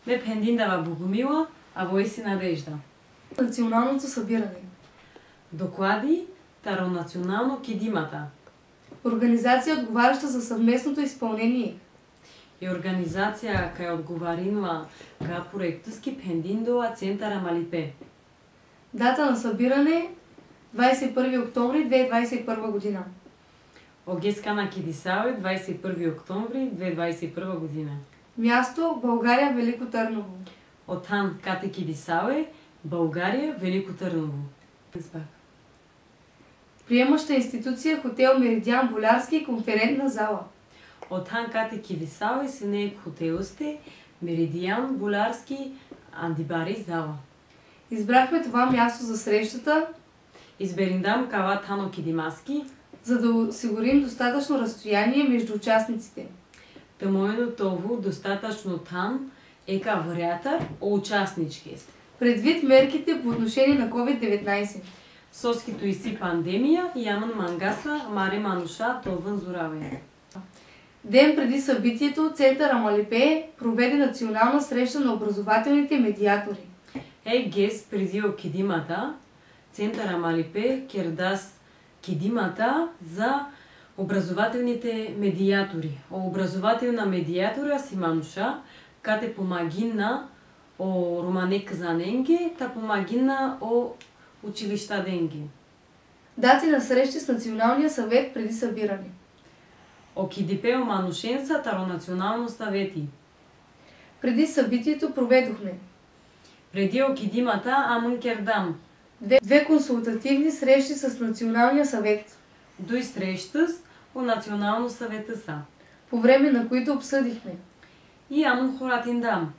Ме пендиндава Богомила, а војси надежда. Националното събиране. Доклади таронационално кидимата. Организация, отговаряща за съвместното изпълнение. И организација кај одговаринува га проектуски пендиндова Центара Малипе. Дата на събиране 21 октомври 2021 година. Огеска на Кидисаве 21 октомври 2021 година. Място България, Велико Търново. Отан кате Кидисаве, България, Велико Търново. Приемаща институция хотел Меридиан Болярски, конферентна зала. Отан кате Кидисаве сине хотелсте Меридиан Болярски андибари зала. Избрахме това място за срещата, Избериндам кава тано кидимаски, за да осигурим достатъчно разстояние между участниците. Тамоено това достатъчно там ека вариатар о участнички. Предвид мерките по отношение на COVID-19. Соскито иси пандемия, яман мангаса, маре мануша, товън зураве. Ден преди събитието, Центъра Малипе проведе национална среща на образователните медиатори. Гес преди о кидимата, Центъра Малипе кердас кидимата за образователните медиатори. Образователна медиатора си мануша, кате помагина о романек за ненге, та помагина о училища денге. Дати на срещи с Националния съвет преди събиране. О кидипео манушенца таро национално съвети. Преди събитието проведохме Преди о кидимата амън кердам. Две консултативни срещи с Националния съвет, Дой срещас о национално съвета са. по време на които обсъдихме И амън хоратиндам.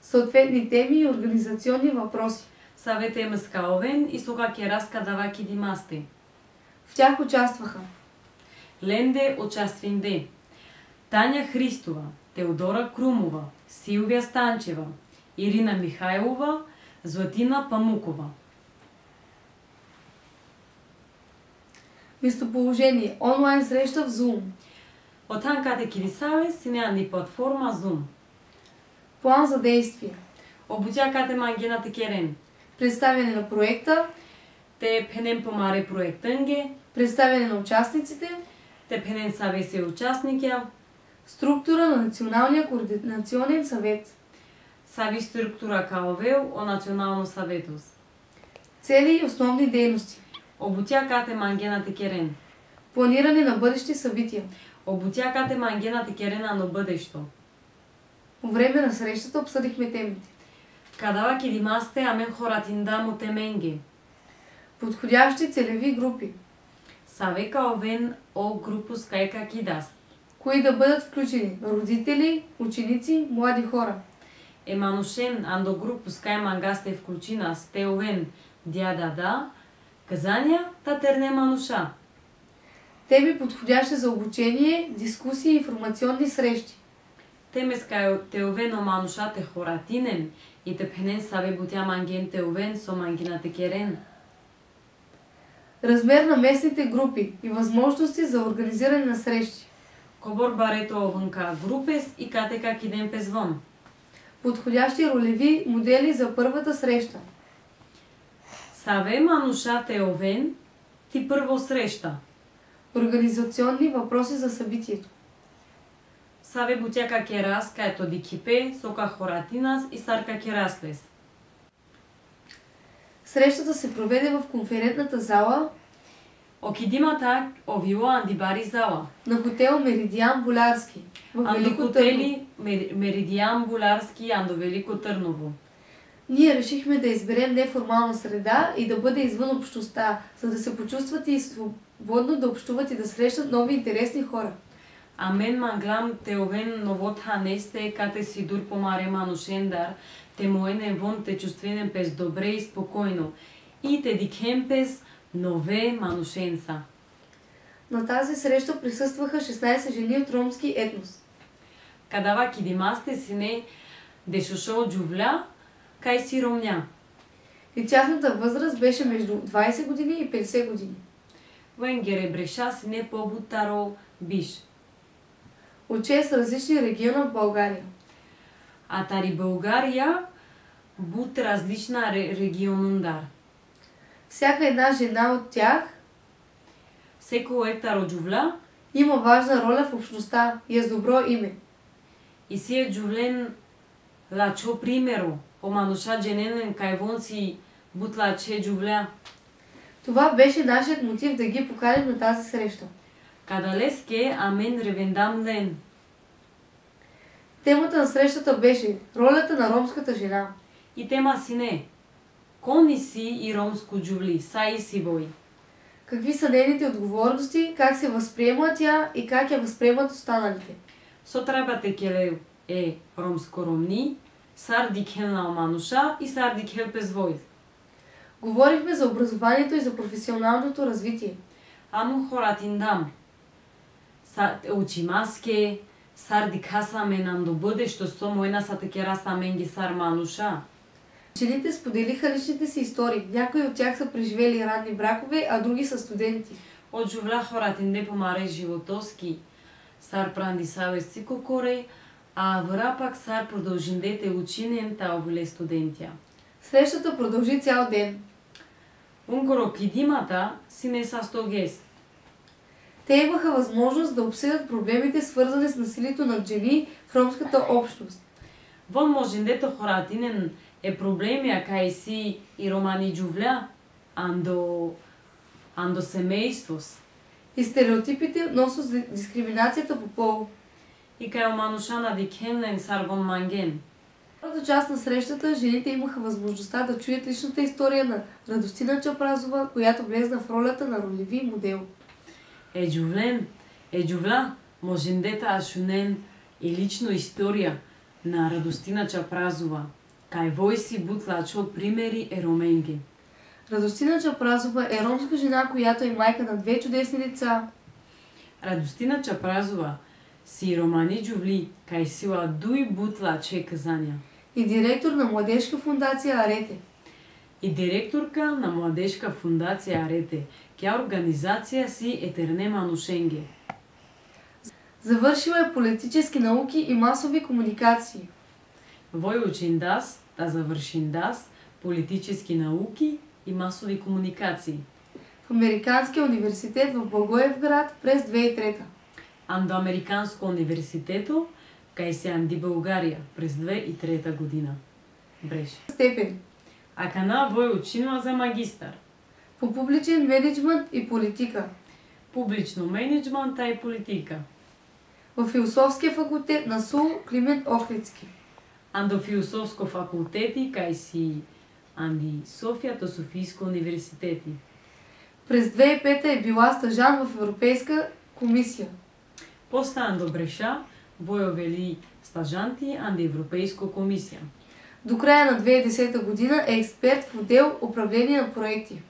съответни теми и организационни въпроси. Съвет е мъскаовен и сока кераска дава кидимасте. В тях участваха Ленде участвинде. Таня Христова, Теодора Крумова, Силвия Станчева, Ирина Михайлова, Златина Памукова. местоположение, онлайн среща в Zoom, Отан кате кидисаве синеани платформа Zoom. план за действие, Обутя кате мангената керен. представяне на проекта, Те пенен помаре проектънге, представяне на участниците, те пенен саве се участникя, структура на Националния координационен съвет, сави структура каовел о национално съветус. цели и основни дейности, Обутя кате мангената керен. планиране на бъдещи събития. Обутя кате мангената керена на бъдещо. По време на срещата обсъдихме темите. Кадава кидимасте амен хоратиндам о теменге. Подходящи целеви групи, Саве каовен о групус кайка кидас. кои да бъдат включени: родители, ученици, млади хора. Еманушен андо групус кай мангасте включина стеовен дядада, казания татерне мануша. Теми подходящи за обучение, дискусии и информационни срещи. Темескай теовен о манушате хоратинен и тепенен саве бутя манген теовен со мангината керен. Размер на местните групи и възможности за организиране на срещи. Кобор барето овънка групес и катека киден пезвон. Подходящи ролеви модели за първата среща. Саве мануша теовен ти първо среща. Организационни въпроси за събитието. Саве бутяка керас каето дикипе, сока хоратинас и сарка кераслес. Срещата се проведе в конферентната зала Окидимата овила андибари зала. на хотел Меридиан Болярски в Велико Търново. Андокотели Меридиан Болярски андо Велико Търново. Ние решихме да изберем неформална среда и да бъде извън общността, за да се почувстват и свободно да общуват и да срещат нови интересни хора. Амен манглам теовен новотха несте кате си дур помаре манушендар, те моенен вон те чувственен пес добре и спокойно. И те дикем пес нове манушенца. На тази среща присъстваха 16 жени от ромски етнос. Кадава кидимасте сине дешошо джувля, кай си ромня. И тяхната възраст беше между 20 години и 50 години. Венгере бреша сине побутаро биш. От 6 различни региона в България. а тари България бут различна регионундар. Всяка една жена от тях Секо ектаро джувла има важна роля в общността и е с добро име. и си е джувлен лачо примеро, омануша джененен кай вонси бут лаче джувля. Това беше нашият мотив да ги поканим на тази среща. Кадалеске амен ревендамлен. Темата на срещата беше ролята на ромската жена. И тема си не. Кони си и ромско джувли, са и си бой. Какви са нейните отговорности, как се възприема тя и как я възприемат останалите. Со треба те келе ромско ромни, сар дикхел на омануша и сар дикхел пезвой. Говорихме за образованието и за професионалното развитие. Ану хоратиндам. Учимаске, сар дикхасаме нам до бъде, що со мојна са текера самен ги сар мануша. Жените споделиха личните си истории. Някои от тях са преживели ранни бракове, а други са студенти. Од джувля хоратинде помаре животоски, сар пранди савести кокоре, а вра пак сар продължиндете учинен таовле студентия. Срещата продължи цял ден. Унгоро кидимата си не са стогес. Те имаха възможност да обсъдят проблемите, свързани с насилието над жени в ромската общност. Вон можендето хоратинен е проблемия кај си и романи джувля, андо семејствос. И стереотипите относно дискриминацията по пол. И кај омануша на дикенлен сар вон манген. Втората част на срещата жените имаха възможността да чуят личната история на Радостина Чапразова, която влезна в ролята на ролеви модел. Джувла, можендета ашунен и лично историја на Радостина Чапразова, кај војси бутлачо примери ероменге. Радостина Чапразова е ромска жена, която е майка на 2 чудесни деца. Радостина Чапразова си романи джувли, кај сила дуи бутлаче казања. И директор на младежка фундация Арете. И директорка на младежка фундација Арете, кја организација си етерне манушенге. Завършила е политически науки и масови комуникации. Вој учиндас, да завршиндас, политически науки и масови комуникации. В Американския университет в Благоевград през 2003. Андо Американско университето, кај се Анди Българија през 2003 година. Бреше. Степен. А кана вој учинува за магистар. По публичен менеджмент и политика. Публично менеджмента и политика. В философския факултет на СУЛ Климент Охридски. Андо философско факултети, кај си Анди Софија то Софийско университети. През 2005 е била стажан в Европейска комисия. После Андо Бреша, вој вели стажанти Анди Европейско комисија. До края на 2010 година е експерт в отдел управление на проекти.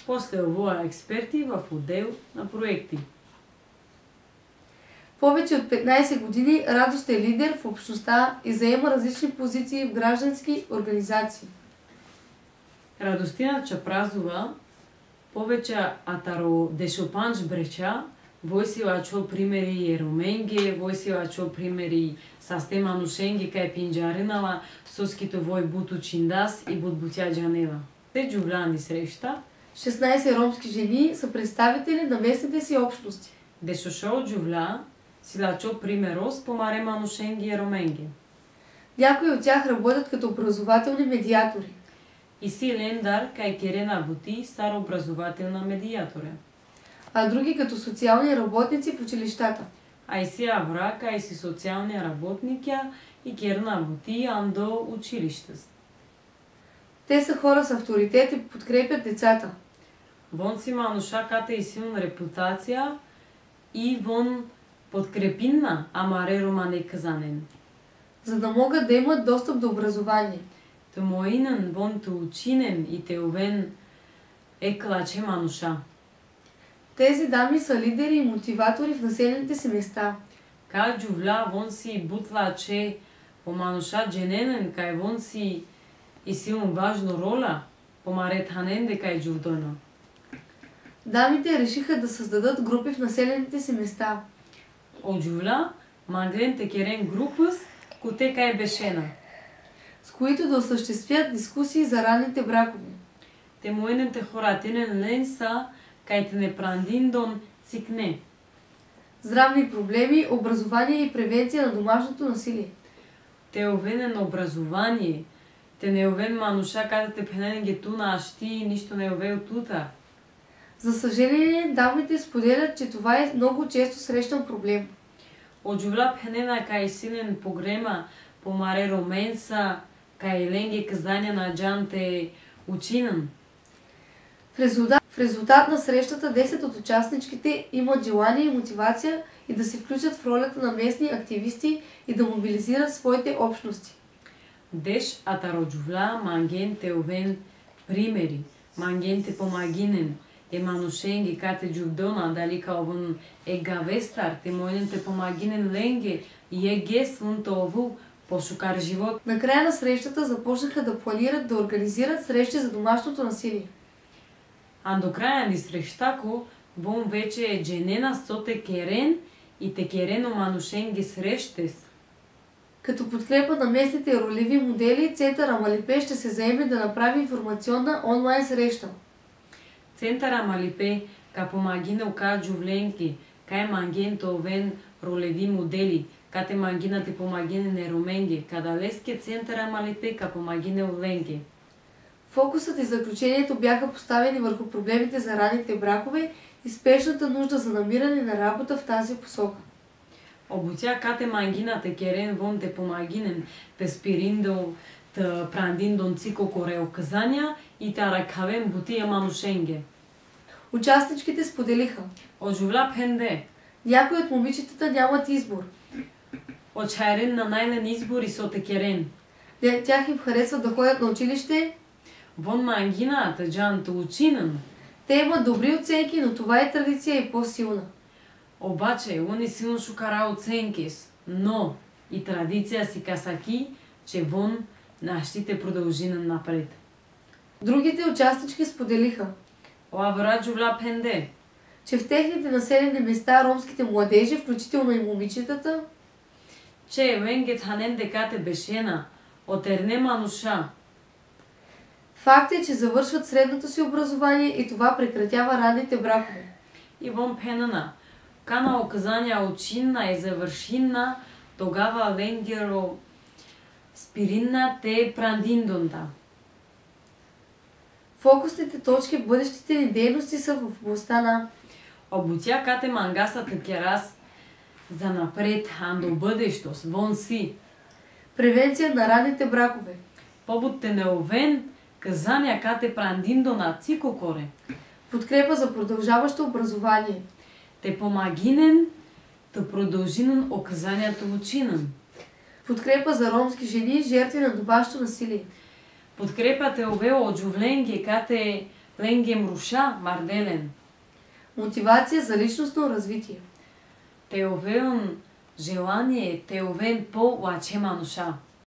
После овоа експерти в отдел на проекти. Повече от 15 години Радост е лидер в общността и заема различни позиции в граждански организации. Радостина Чапразова повеќе атаро дешопанч бреча, војсилачо примери ероменге, војсилачо примери састеманушенге кај пинџаринала, соскито вој буту чиндас и бутбутја джанела. Те джувляни среща. 16 ромски жени са представители на местните си общности. Дешошо джувля силачо примерос помаре манушенги ероменге. Някои от тях работят като образователни медиатори. И си лендар кај Керена Бути стар образователна медиаторе. А други като социални работници в училищата. А и си Авра кај си социални работника и Керена Бути андо училиште. Те са хора с авторитет и подкрепят децата. Вон си мануша ката и силна репутација и вон подкрепинна, амаре романе казанен. За да могат да имат достъп до образование. То моинен вон ту учинен и те овен е клаче мануша. Тези дами са лидери и мотиватори в населените си места. Кај джувля вон си бутлаче по мануша джененен, кај вон си и силно важно роля, помаре танен де кај джувдойно. Дамите решиха да създадат групи в населените си места. Од джувля, маглен те керен групус, коте кај бешена. с които да осъществят дискусии за ранните бракове. Те моенете хора тенен ленса, кај те не прандиндон цикне. Здравни проблеми, образование и превенция на домашното насилие. Те овенен образование, те не овен мануша каде те пенен ги туна, аш ти ништо не ове от тута. За съжаление, дамите споделят, че това е много често срещан проблем. Оджувла пенена кај силен погрема, помаре роменса, кај ленге казања на джан те учинан. В резултат на срещата 10 от участничките имат желание и мотивация и да се включат в ролята на местни активисти и да мобилизират своите общности. Деш атароджувла манген те овен примери, манген те помагинен, е манушенги кате джувдона, дали каовен е гавестар, те мојнен те помагинен ленге и е гесвун ову пошукар живот. На края на срещата започнаха да планират да организират срещи за домашното насилие. А до краја ни срештако, вон вече е дженена со те керен и те керено манушенги срештес. Като подкрепа на местните ролеви модели, Център Амалипе ще се заеме да направи информационна онлайн среща. Център Амалипе ка помагине ука джувленки, кај мангенто овен ролеви модели, кате мангина те помагине неруменги, када леске Център Амалипе ка помагине овленки. Фокусът и заключението бяха поставени върху проблемите за ранните бракове и спешната нужда за намиране на работа в тази посока. Обуця кате мангина те керен вон те помагинен, те спириндо, те прандиндон цико коре оказања и те ракавен бутија манушенге. Участничките споделиха. Оджувла пенде. Някои от момичетата нямат избор. Очаерен на најнен избор и со те керен. Тях им харесва да ходят на училище. Вон мангината джан те учинен. Те имат добри оценки, но това е традиция и по-силна. Обаче, они силно шукара оценкис, но и традиција си касаки, че вон нашите продължинен напред. Другите участнички споделиха, Оавраджувла пенде, че в техните населени места ромските младежи, включително и момичетата, че венге ханен декате бешена, отерне мануша. Факт е, че завършват средното си образование и това прекратява ранните бракове. И вон пенана, кана оказања учинна и завършинна, тогава венгеро спиринна те прандиндонта. Фокусните точки в бъдещите ни дейности са в областта на обуця кате мангаса те керас за напред, андо бъдещос, вон си. Превенция на ранните бракове. Побут те неовен, казања кате прандиндона цико коре. Подкрепа за продължаващо образование. Те помагинен, те продължинен оказањето учинен. Подкрепа за ромски жени, жертви на домашно насилие. Подкрепа те овео оджувленге кате ленге мруша марделен. Мотивация за личностно развитие. Те овеон желание, те овен по лаче мануша.